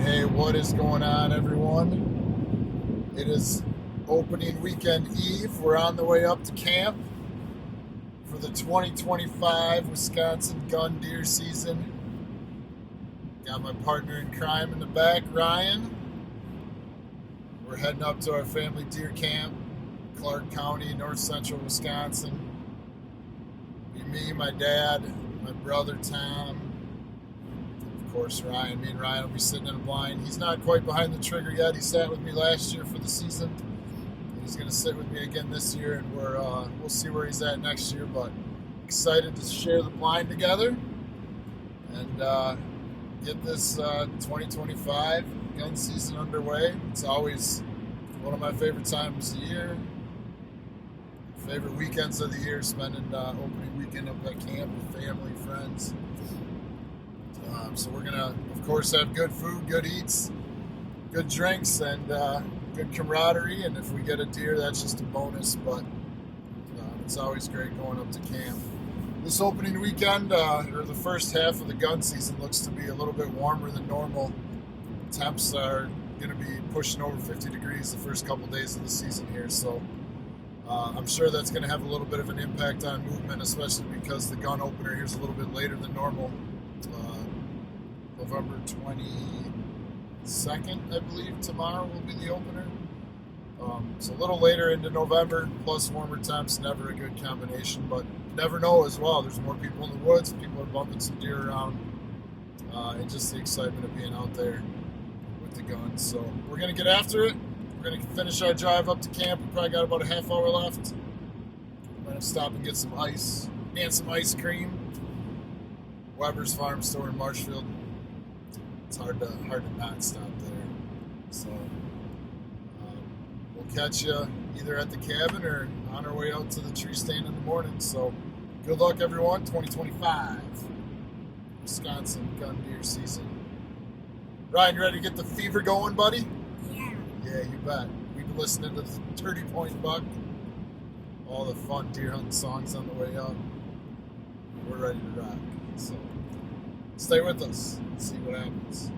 Hey, what is going on, everyone? It is opening weekend eve. We're on the way up to camp for the 2025 Wisconsin gun deer season. Got my partner in crime in the back, Ryan. We're heading up to our family deer camp, Clark County, north central Wisconsin. Me, my dad, my brother Tom, of course Ryan. Me and Ryan will be sitting in a blind. He's not quite behind the trigger yet. He sat with me last year for the season. He's going to sit with me again this year, and we'll see where he's at next year. But excited to share the blind together and get this 2025 gun season underway. It's always one of my favorite times of the year. Favorite weekends of the year, spending opening weekend up at camp with family, friends. So we're gonna, of course, have good food, good eats, good drinks, and good camaraderie. And if we get a deer, that's just a bonus. But it's always great going up to camp. This opening weekend, or the first half of the gun season, looks to be a little bit warmer than normal. Temps are going to be pushing over 50 degrees the first couple days of the season here. So I'm sure that's going to have a little bit of an impact on movement, especially because the gun opener here is a little bit later than normal. November 22nd, I believe, tomorrow will be the opener. So a little later into November, plus warmer temps, never a good combination, but never know as well. There's more people in the woods, people are bumping some deer around, and just the excitement of being out there with the gun. So we're going to get after it. We're going to finish our drive up to camp. We probably got about a half hour left. I'm going to stop and get some ice and some ice cream. Weber's Farm Store in Marshfield. It's hard to not stop there. So we'll catch you either at the cabin or on our way out to the tree stand in the morning. So good luck, everyone. 2025 Wisconsin gun deer season. Ryan, you ready to get the fever going, buddy? Yeah, you bet. We've been listening to the 30 Point Buck, all the fun deer hunting songs on the way up. We're ready to rock. So stay with us and see what happens.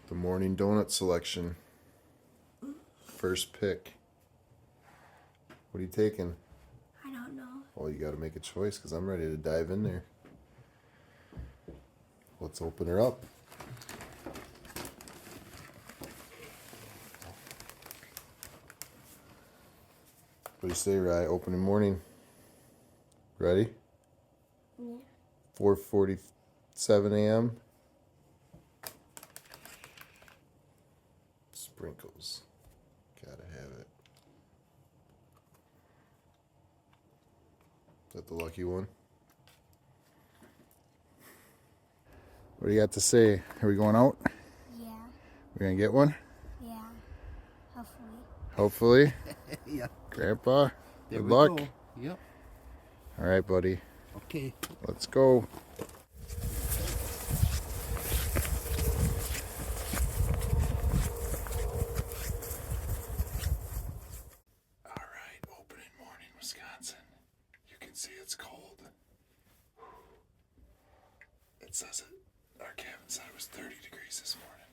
The morning donut selection. First pick. What are you taking? I don't know. Well, you got to make a choice because I'm ready to dive in there. Let's open her up. What do you say, Rye? Opening morning. Ready? Yeah. 4:47 a.m. Sprinkles. Gotta have it. Is that the lucky one? What do you got to say? Are we going out? Yeah. We're gonna get one? Yeah. Hopefully. Hopefully. Yeah. Grandpa, There good we luck. go. Yep. All right, buddy. Okay. Let's go. All right, opening morning, Wisconsin. You can see it's cold. It says it. Our cabin said it was 30 degrees this morning.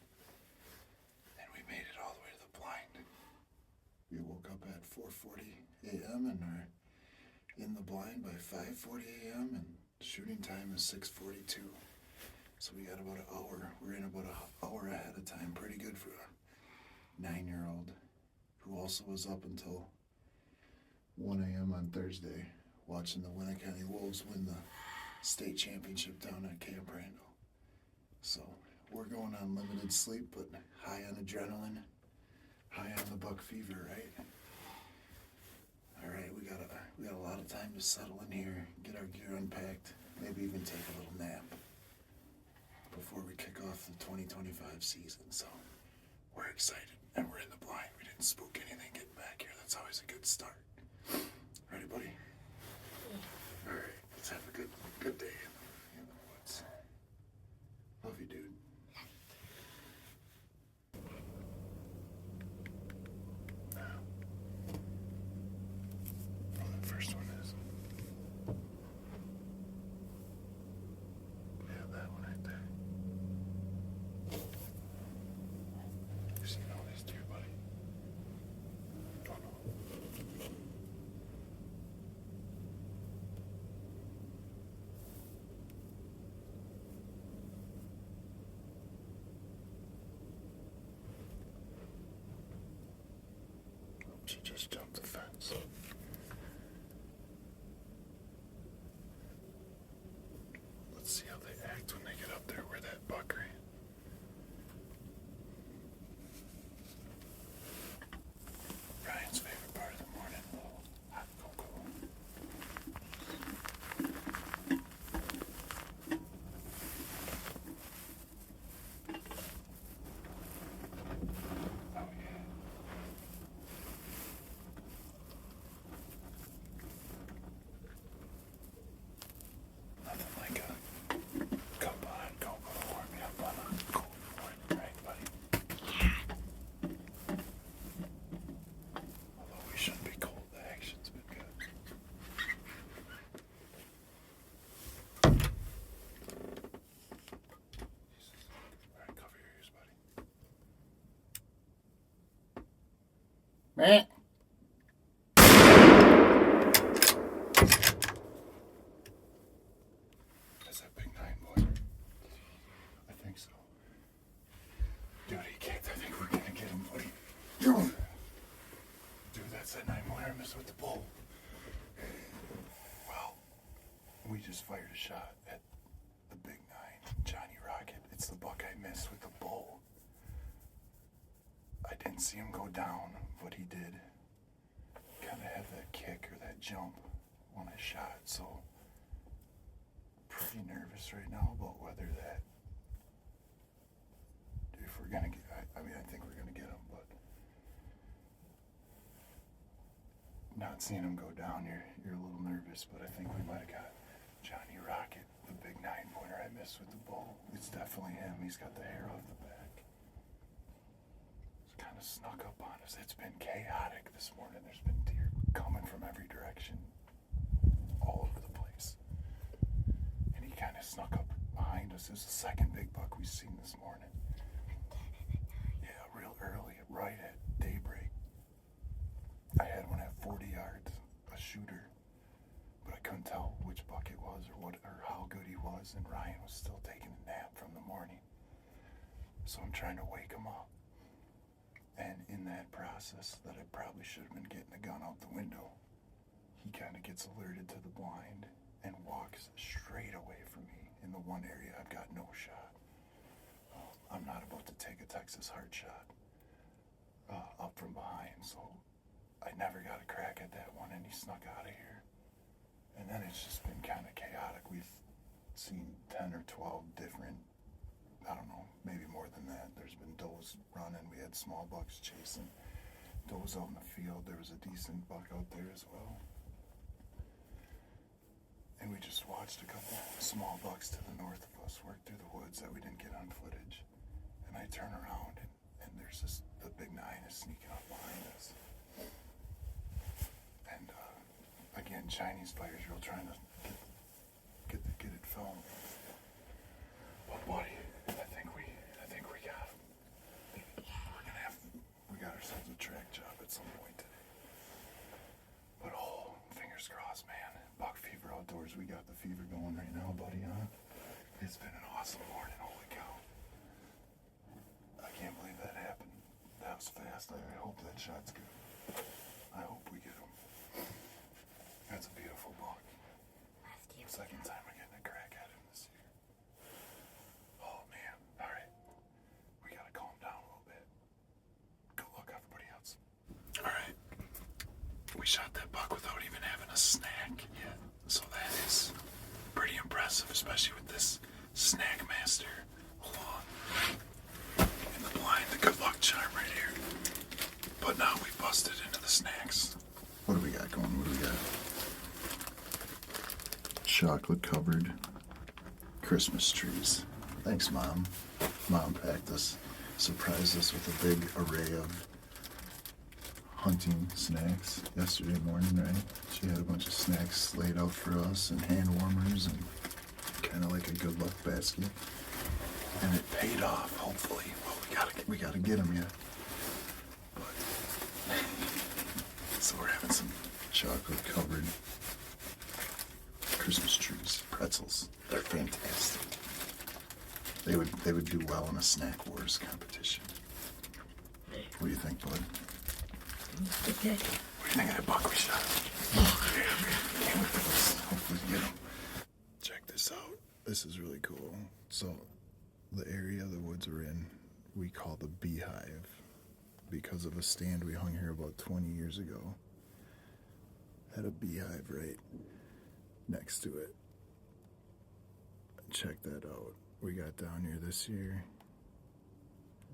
And we made it all the way to the blind. We woke up at 4:40 a.m. and are in the blind by 5:40 a.m. and shooting time is 6:42. So we got about an hour. We're in about an hour ahead of time. Pretty good for a 9-year-old who also was up until 1 a.m. on Thursday watching the Winnicott Wolves win the state championship down at Camp Randall. So we're going on limited sleep, but high on adrenaline, high on the buck fever, right? All right, we got a lot of time to settle in here, get our gear unpacked, maybe even take a little nap before we kick off the 2025 season. So we're excited, and we're in the blind. We didn't spook anything getting back here. That's always a good start. Ready, buddy? All right, let's have a good day in the woods. Love you, dude. Oh, that first one is. Meh. Is that big 9-pointer? I think so. Dude, he kicked. I think we're gonna get him, buddy. Dude, that's that 9-pointer I missed with the bull. Well, we just fired a shot at the big 9, Johnny Rocket. It's the buck I missed with the bull. I didn't see him go down, but he did kind of have that kick or that jump when I shot, so pretty nervous right now about whether that, if we're gonna get, I think we're gonna get him, but not seeing him go down, you're a little nervous, but I think we might have got Johnny Rocket, the big 9-pointer I missed with the bull. It's definitely him. He's got the hair off the back. It's kind of snuck up on us. It's been chaotic this morning. There's been deer coming from every direction, all over the place. And he kind of snuck up behind us. It was the second big buck we've seen this morning. Yeah, real early, right at daybreak. I had one at 40 yards, a shooter, but I couldn't tell which buck it was or how good he was, and Ryan was still taking a nap from the morning. So I'm trying to wake him up. And in that process that I probably should have been getting the gun out the window, he kind of gets alerted to the blind and walks straight away from me in the one area I've got no shot. I'm not about to take a Texas hard shot up from behind, so I never got a crack at that one, and he snuck out of here. And then it's just been kind of chaotic. We've seen 10 or 12 different, I don't know, maybe more than that. There's been does running. We had small bucks chasing does out in the field. There was a decent buck out there as well. And we just watched a couple small bucks to the north of us work through the woods that we didn't get on footage. And I turn around and there's the big 9 is sneaking up behind us. And again, Chinese players real trying to get it filmed. But buddy, I think we got him. We got ourselves a track job at some point today. But fingers crossed, man. Buck fever outdoors. We got the fever going right now, buddy, huh? It's been an awesome morning. Holy cow. I can't believe that happened. That was fast. I hope that shot's good. I hope we get him. That's a beautiful buck. Second time we're getting a crack at him this year. Oh, man. All right. We got to calm down a little bit. Good luck, everybody else. All right. We shot that buck without even having a snack yet. So that is pretty impressive, especially with this snack master along in the blind. The good luck charm right here. But now we busted into the snacks. What do we got going? What do we got? Chocolate covered Christmas trees. Thanks, Mom. Mom packed us, surprised us with a big array of hunting snacks yesterday morning, right? She had a bunch of snacks laid out for us and hand warmers and kind of like a good luck basket. And it paid off, hopefully. Well, we gotta get them yet. But so we're having some chocolate covered Christmas trees, pretzels. They're fantastic. They would do well in a snack wars competition. What do you think, bud? Okay. What do you think of that buck we shot? Hopefully get him. Check this out. This is really cool. So the area the woods are in, we call the Beehive because of a stand we hung here about 20 years ago. Had a beehive right next to it. Check that out. We got down here this year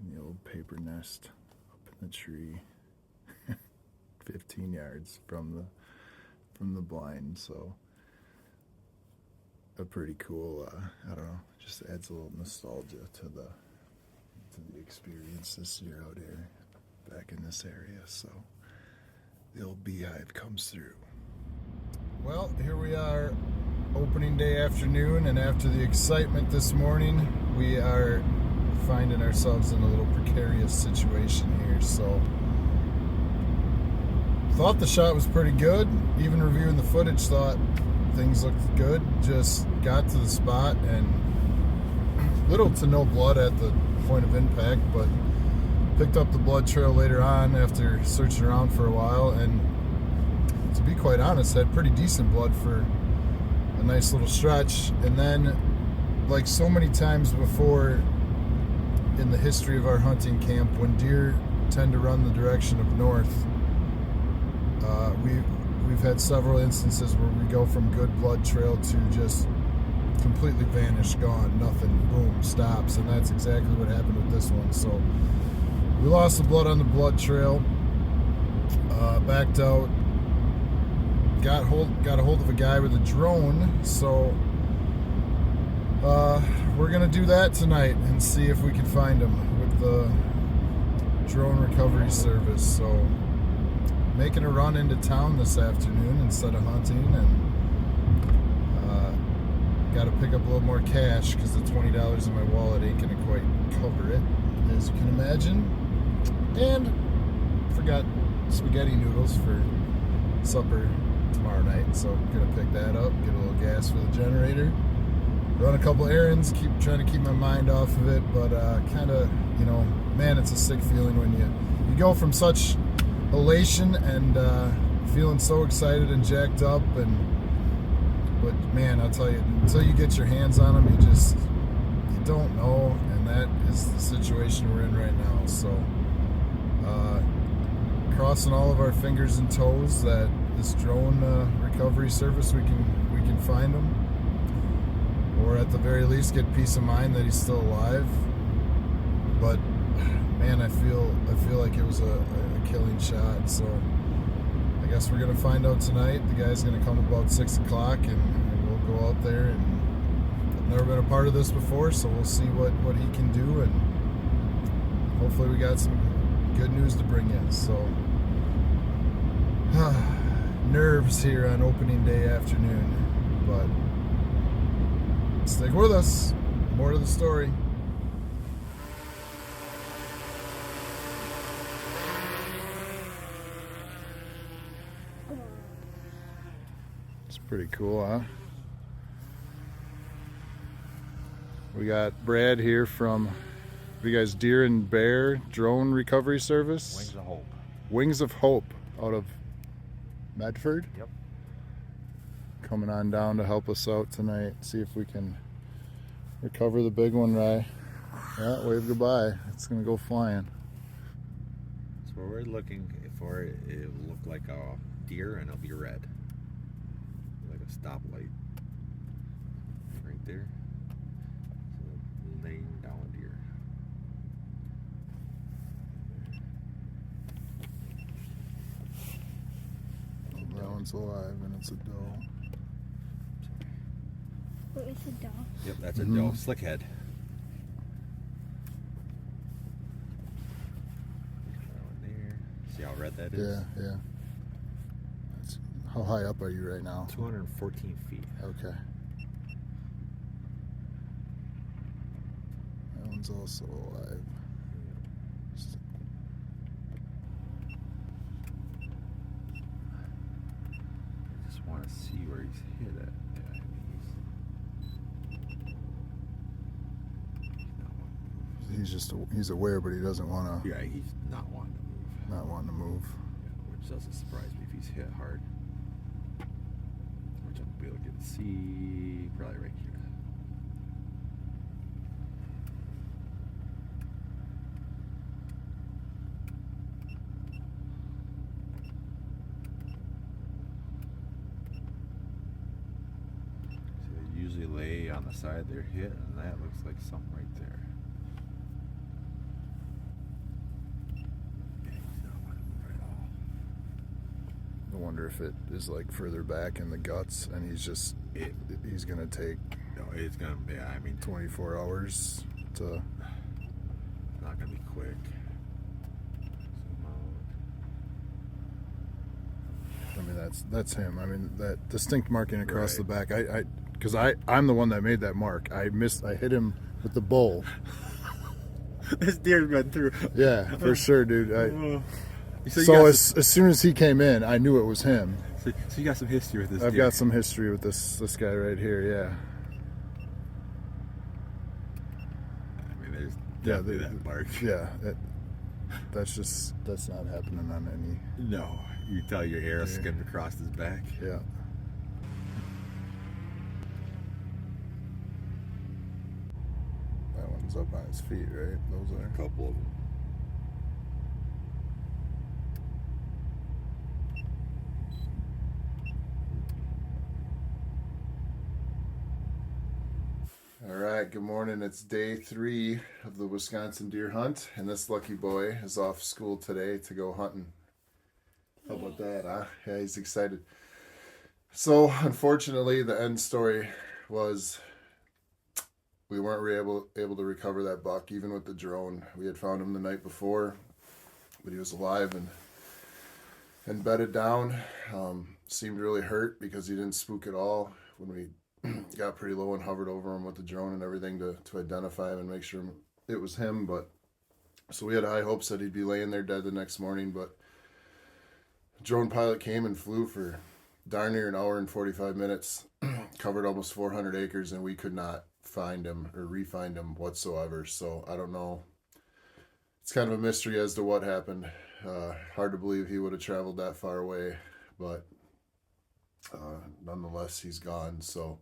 in the old paper nest up in the tree 15 yards from the blind, so a pretty cool I don't know, just adds a little nostalgia to the experience this year out here back in this area. So the old beehive comes through. Well, here we are, opening day afternoon, and after the excitement this morning, we are finding ourselves in a little precarious situation here. So Thought the shot was pretty good. Even reviewing the footage, thought things looked good. Just got to the spot and little to no blood at the point of impact, but picked up the blood trail later on after searching around for a while, and to be quite honest, had pretty decent blood for a nice little stretch. And then, like so many times before in the history of our hunting camp, when deer tend to run the direction of north, we've had several instances where we go from good blood trail to just completely vanished, gone, nothing, boom, stops, and that's exactly what happened with this one. So we lost the blood on the blood trail, backed out, got a hold of a guy with a drone, so we're gonna do that tonight and see if we can find him with the drone recovery service. So making a run into town this afternoon instead of hunting, and got to pick up a little more cash because the $20 in my wallet ain't gonna quite cover it, as you can imagine. And forgot spaghetti noodles for supper tomorrow night, so I'm gonna pick that up, get a little gas for the generator, run a couple errands, trying to keep my mind off of it. But kind of, man, it's a sick feeling when you go from such elation and feeling so excited and jacked up, but man, I'll tell you, until you get your hands on them, you don't know, and that is the situation we're in right now. So crossing all of our fingers and toes that this drone recovery service, we can find him, or at the very least get peace of mind that he's still alive. But man, I feel like it was a killing shot. So I guess we're gonna find out tonight. The guy's gonna come about 6 o'clock, and we'll go out there. And I've never been a part of this before, so we'll see what he can do, and hopefully we got some good news to bring you. So nerves here on opening day afternoon, but stick with us. More to the story. It's pretty cool, huh? We got Brad here from, you guys, Deer and Bear Drone Recovery Service? Wings of Hope. Wings of Hope out of Medford? Yep. Coming on down to help us out tonight. See if we can recover the big one, Rye. Yeah, wave goodbye. It's gonna go flying. So what we're looking for, it will look like a deer and it'll be red. Like a stoplight. Right there. So laying down a deer. That one's alive and it's a doe. What is a dog? Yep, that's a doe. Slick head. There. See how red that is? Yeah. How high up are you right now? 214 feet. Okay. That one's also alive. I just want to see where he's hit at. He's aware, but he doesn't want to. Yeah, he's not wanting to move. Not wanting to move. Yeah, which doesn't surprise me if he's hit hard. Which I'll be able to get to see probably right here. So they usually lay on the side they're hit, and that looks like something right there. I wonder if it is like further back in the guts, and he's gonna take. No, it's gonna be. I mean, 24 hours to. Not gonna be quick. I mean, that's him. I mean, that distinct marking across Right. the back. Because I'm the one that made that mark. I hit him with the bowl. This deer's been through. Yeah, for sure, dude. So, So as soon as he came in, I knew it was him. so you got some history with this I've deer. got some history with this guy right here. Yeah. I mean, there's Yeah. definitely that bark. Yeah. That's not happening on any. No, you can tell your arrow skimmed across his back. Yeah. That one's up on his feet, right? Those are. A couple of them. All right, good morning. It's day 3 of the Wisconsin deer hunt, and this lucky boy is off school today to go hunting. How about that, huh? Yeah, he's excited. So, unfortunately, the end story was we weren't able to recover that buck, even with the drone. We had found him the night before, but he was alive and bedded down. Seemed really hurt because he didn't spook at all when we got pretty low and hovered over him with the drone and everything to identify him and make sure it was him. But so we had high hopes that he'd be laying there dead the next morning, but the drone pilot came and flew for darn near an hour and 45 minutes, covered almost 400 acres, and we could not find him or re-find him whatsoever. So I don't know. It's kind of a mystery as to what happened. Hard to believe he would have traveled that far away, but nonetheless, he's gone. So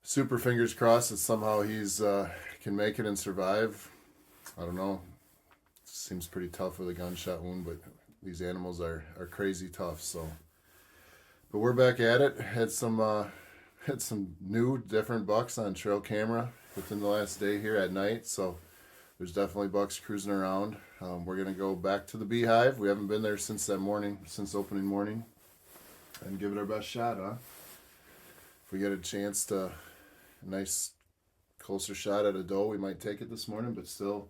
super fingers crossed that somehow he's can make it and survive. I don't know. Seems pretty tough with a gunshot wound, but these animals are crazy tough. So, but we're back at it. Had some new different bucks on trail camera within the last day here at night. So there's definitely bucks cruising around. We're gonna go back to the beehive. We haven't been there since that morning, since opening morning, and give it our best shot, huh? If we get a chance to a nice closer shot at a doe, we might take it this morning, but still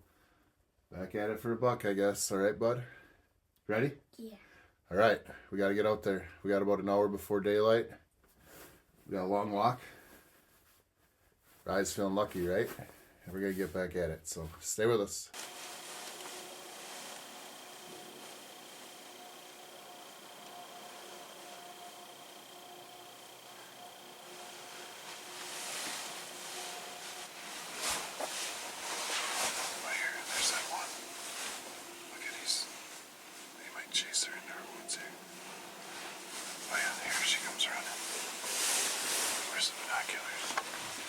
back at it for a buck, I guess. All right, bud? Ready? Yeah. All right, we got to get out there. We got about an hour before daylight. We got a long walk. Rye's feeling lucky, right? And we're going to get back at it, so stay with us. Chase her in our woods here. Oh yeah, here she comes running. Where's the binoculars?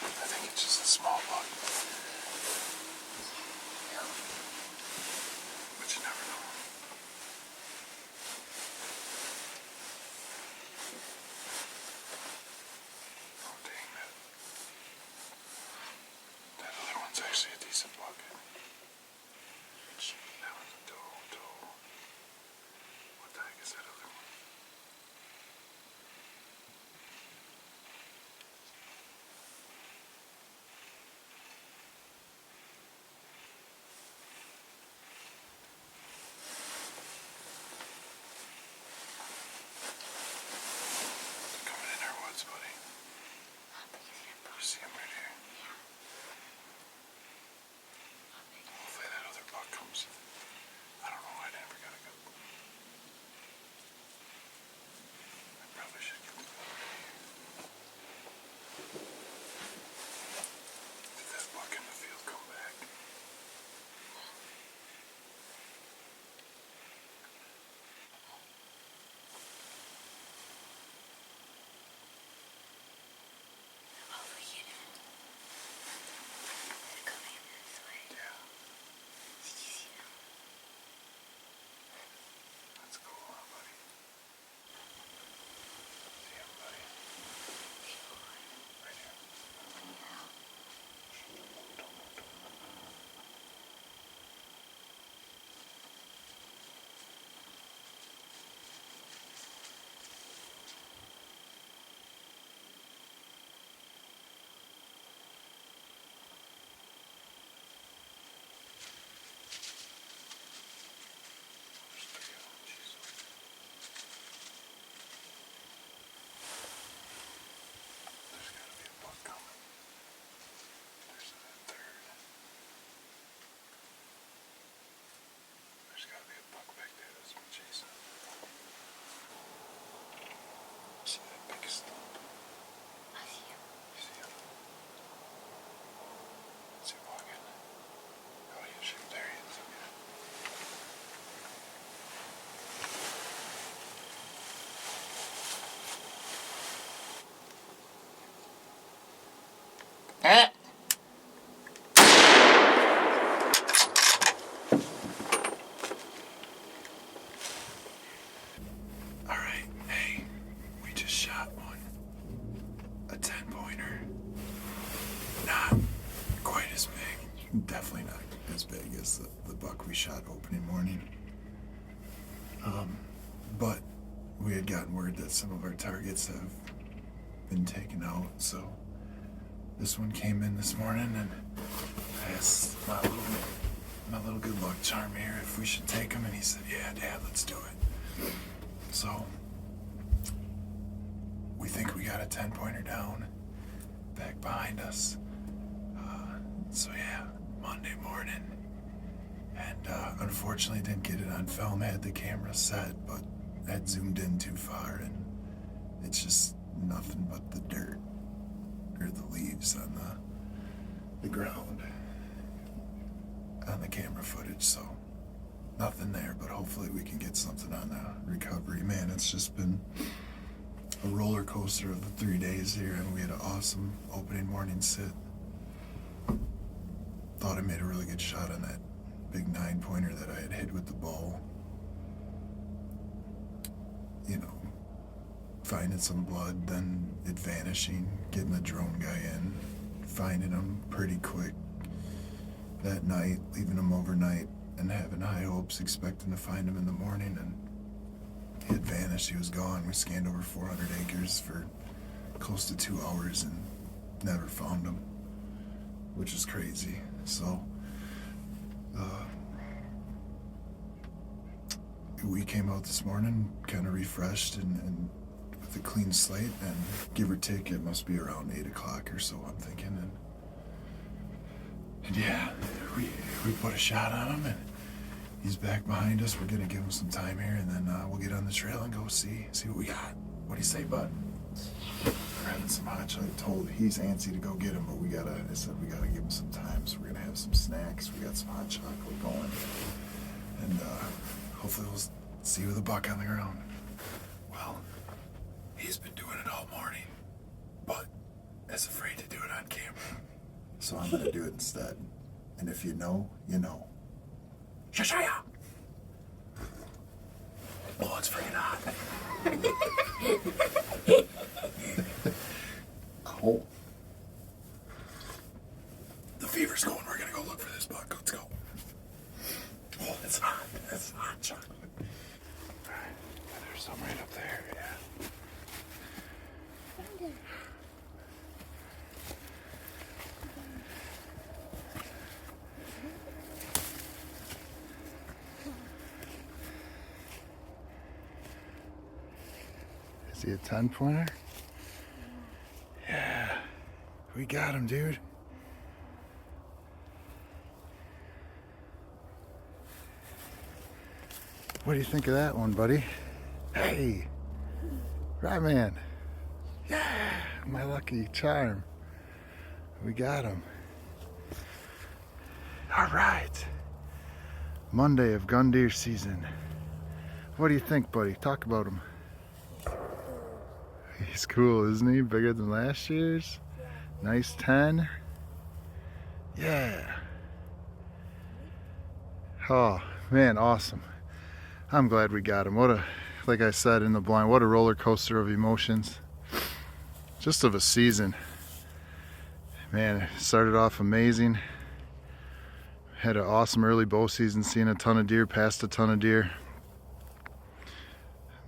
I think it's just a small buck. But you never know. Oh dang that. That other one's actually a decent buck. That one's a doe. What the heck is that other one? They're coming in our woods, buddy. You see them right here? Ah. Alright, hey, we just shot one. A 10-pointer. Not quite as big. Definitely not as big as the buck we shot opening morning. But we had gotten word that some of our targets have been taken out, so this one came in this morning, and I asked my little good luck charm here if we should take him, and he said, yeah, Dad, let's do it. So we think we got a 10-pointer down back behind us. So yeah, Monday morning. And unfortunately didn't get it on film. I had the camera set, but I had zoomed in too far, and it's just nothing but the dirt or the leaves on the ground on the camera footage. So nothing there, but hopefully we can get something on the recovery. Man, it's just been a roller coaster of the 3 days here, and we had an awesome opening morning sit. Thought I made a really good shot on that big 9-pointer that I had hit with the bow. You know, finding some blood, then it vanishing, getting the drone guy in, finding him pretty quick that night, leaving him overnight, and having high hopes, expecting to find him in the morning, and he had vanished. He was gone. We scanned over 400 acres for close to 2 hours and never found him, which is crazy. So we came out this morning kind of refreshed and with a clean slate, and give or take it must be around 8 o'clock or so, I'm thinking, and yeah, we put a shot on him, and he's back behind us. We're gonna give him some time here, and then we'll get on the trail and go see what we got. What do you say, bud? We're having some hot chocolate. Told he's antsy to go get him, but I said we gotta give him some time, so we're gonna have some snacks. We got some hot chocolate going, and hopefully we'll see with a buck on the ground. Well, he's been doing it all morning, but is afraid to do it on camera, so I'm gonna do it instead. And if you know, you know. Shashaya! Oh, it's freaking hot. Cold. The fever's going. We're gonna go look for this buck. Let's go. Oh, it's hot. It's hot chocolate. All right. There's some right up there. Yeah. Is he a 10-pointer? Yeah. We got him, dude. What do you think of that one, buddy? Hey, right, man. Yeah, my lucky charm. We got him. All right. Monday of gun deer season. What do you think, buddy? Talk about him. He's cool, isn't he? Bigger than last year's. Nice 10. Yeah. Oh, man, awesome. I'm glad we got him. Like I said in the blind, what a roller coaster of emotions. Just of a season. Man, it started off amazing. Had an awesome early bow season, seeing a ton of deer, passed a ton of deer.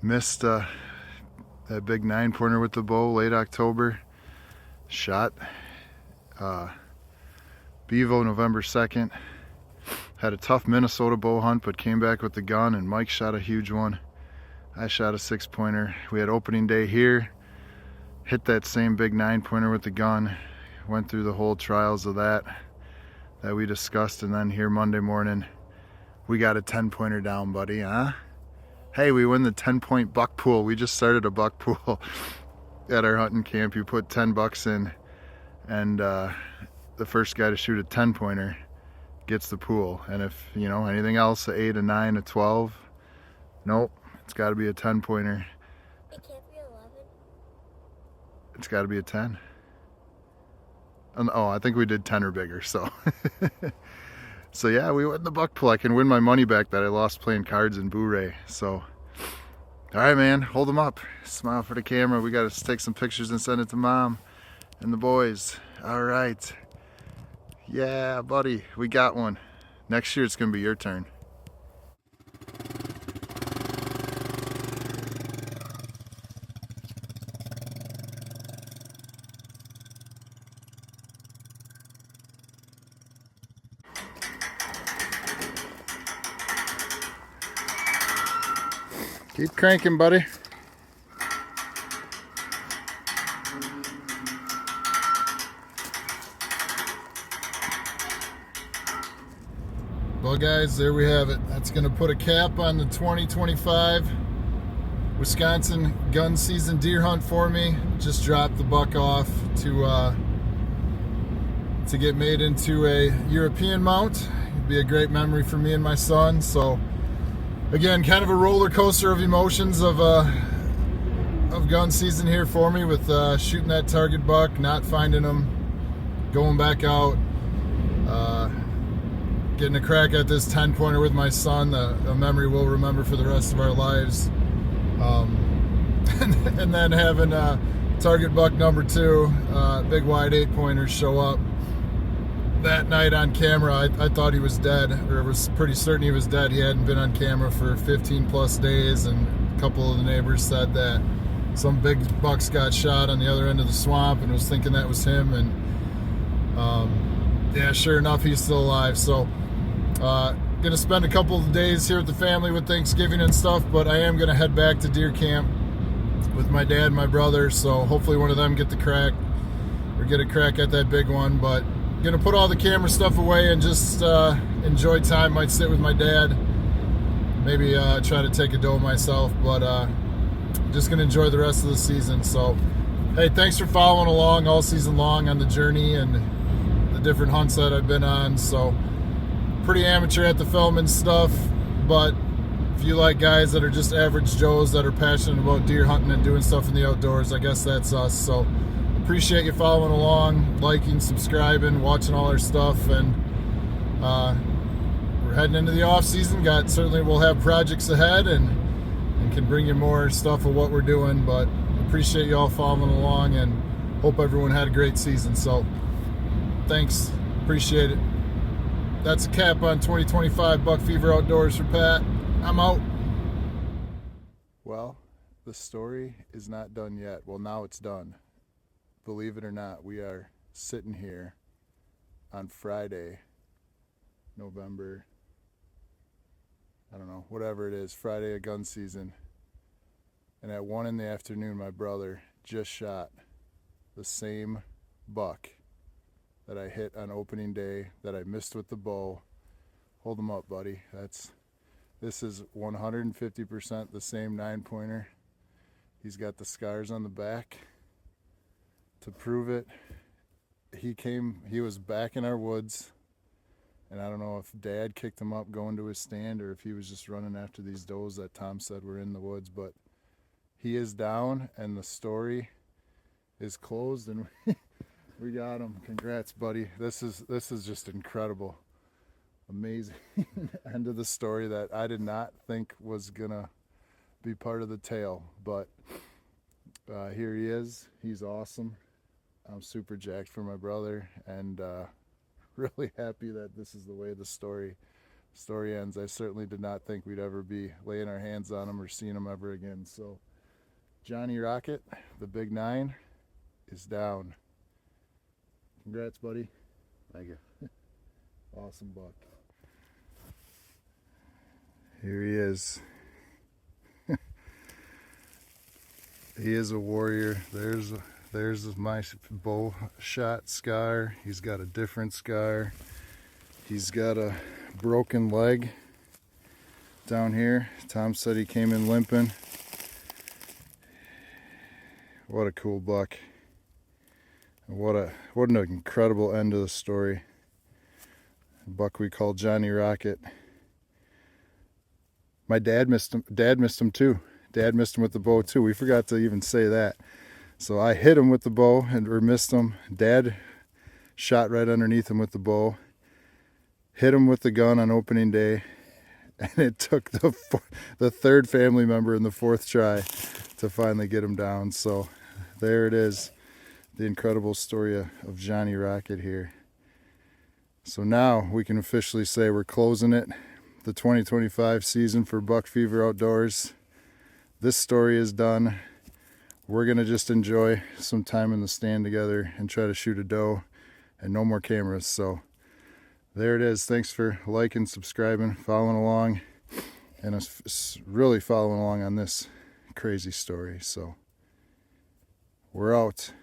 Missed that big 9-pointer with the bow late October. Shot Bevo November 2nd. Had a tough Minnesota bow hunt, but came back with the gun, and Mike shot a huge one. I shot a 6-pointer. We had opening day here. Hit that same big 9-pointer with the gun. Went through the whole trials of that we discussed, and then here Monday morning, we got a 10-pointer down, buddy, huh? Hey, we win the 10-point buck pool. We just started a buck pool at our hunting camp. You put 10 bucks in, and the first guy to shoot a 10-pointer gets the pool. And if, you know, anything else, a 8, a 9, a 12, nope, it's got to be a 10-pointer. It can't be 11. It's got to be a 10. Oh, I think we did 10 or bigger. So, so yeah, we went in the buck pull. I can win my money back that I lost playing cards in Boo-Ray. So, all right, man, hold them up. Smile for the camera. We got to take some pictures and send it to Mom and the boys. All right. Yeah, buddy, we got one. Next year it's gonna be your turn. Keep cranking, buddy. Well, guys, there we have it. That's going to put a cap on the 2025 Wisconsin gun season deer hunt for me. Just dropped the buck off to get made into a European mount. It'd be a great memory for me and my son. So, again, kind of a roller coaster of emotions of gun season here for me with shooting that target buck, not finding him, going back out. Getting a crack at this 10-pointer with my son, a memory we'll remember for the rest of our lives. And then having target buck number 2, big wide 8-pointer show up that night on camera. I thought he was dead, or was pretty certain he was dead. He hadn't been on camera for 15 plus days, and a couple of the neighbors said that some big bucks got shot on the other end of the swamp, and was thinking that was him. And yeah, sure enough, he's still alive. So gonna spend a couple of days here with the family with Thanksgiving and stuff, but I am gonna head back to deer camp with my dad and my brother, so hopefully one of them get a crack at that big one. But gonna put all the camera stuff away and just enjoy time. Might sit with my dad, maybe try to take a doe myself, but just gonna enjoy the rest of the season. So hey, thanks for following along all season long on the journey and the different hunts that I've been on. So pretty amateur at the filming stuff, but if you like guys that are just average Joes that are passionate about deer hunting and doing stuff in the outdoors, I guess that's us. So appreciate you following along, liking, subscribing, watching all our stuff. And we're heading into the off season. Certainly we'll have projects ahead and can bring you more stuff of what we're doing, but appreciate you all following along and hope everyone had a great season. So thanks, appreciate it. That's a cap on 2025 Buck Fever Outdoors for Pat. I'm out. Well, the story is not done yet. Well, now it's done. Believe it or not, we are sitting here on Friday, November, I don't know, whatever it is, Friday of gun season. And at 1 in the afternoon, my brother just shot the same buck that I hit on opening day, that I missed with the bow. Hold them up, buddy. This is 150% the same 9-pointer. He's got the scars on the back to prove it. He was back in our woods, and I don't know if Dad kicked him up going to his stand or if he was just running after these does that Tom said were in the woods, but he is down and the story is closed, and we got him. Congrats, buddy. This is just incredible. Amazing end of the story that I did not think was gonna be part of the tale, but here he is. He's awesome. I'm super jacked for my brother, and really happy that this is the way the story ends. I certainly did not think we'd ever be laying our hands on him or seeing him ever again. So Johnny Rocket, the big 9, is down. Congrats, buddy. Thank you. Awesome buck. Here he is. He is a warrior. There's my bow shot scar. He's got a different scar. He's got a broken leg down here. Tom said he came in limping. What a cool buck. What an incredible end to the story. A buck we call Johnny Rocket. My dad missed him. Dad missed him too. Dad missed him with the bow too. We forgot to even say that. So I hit him with the bow or missed him. Dad shot right underneath him with the bow, hit him with the gun on opening day, and it took the third family member in the fourth try to finally get him down. So there it is, the incredible story of Johnny Rocket here. So now we can officially say we're closing it, the 2025 season for Buck Fever Outdoors. This story is done. We're gonna just enjoy some time in the stand together and try to shoot a doe, and no more cameras. So there it is. Thanks for liking, subscribing, following along, and really following along on this crazy story. So we're out.